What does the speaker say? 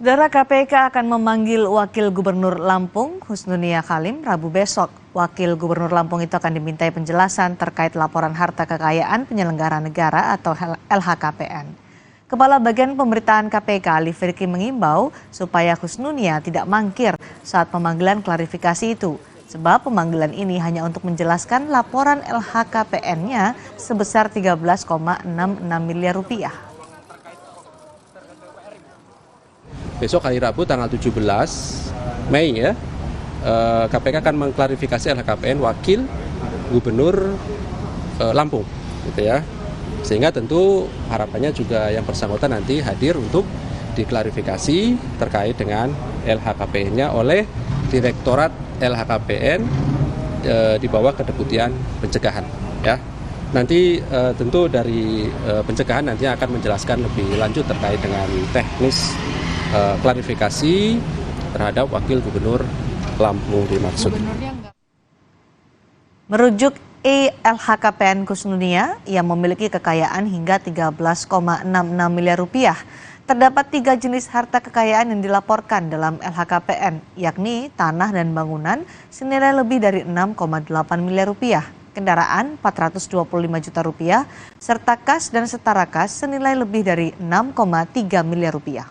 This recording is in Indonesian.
Saudara, KPK akan memanggil Wakil Gubernur Lampung, Husnunia Khalim, Rabu besok. Wakil Gubernur Lampung itu akan dimintai penjelasan terkait laporan harta kekayaan penyelenggara negara atau LHKPN. Kepala Bagian Pemberitaan KPK, Ali Firki, mengimbau supaya Husnunia tidak mangkir saat pemanggilan klarifikasi itu. Sebab pemanggilan ini hanya untuk menjelaskan laporan LHKPN-nya sebesar 13,66 miliar rupiah. Besok hari Rabu tanggal 17 Mei ya, KPK akan mengklarifikasi LHKPN Wakil Gubernur Lampung, gitu ya. Sehingga tentu harapannya juga yang bersangkutan nanti hadir untuk diklarifikasi terkait dengan LHKPN-nya oleh Direktorat LHKPN di bawah Kedeputian Pencegahan, ya. Nanti tentu dari pencegahan nanti akan menjelaskan lebih lanjut terkait dengan teknis klarifikasi terhadap Wakil Gubernur Lampung dimaksud. Merujuk LHKPN Husnunia yang memiliki kekayaan hingga 13,66 miliar rupiah. Terdapat 3 jenis harta kekayaan yang dilaporkan dalam LHKPN, yakni tanah dan bangunan senilai lebih dari 6,8 miliar rupiah, kendaraan 425 juta rupiah, serta kas dan setara kas senilai lebih dari 6,3 miliar rupiah.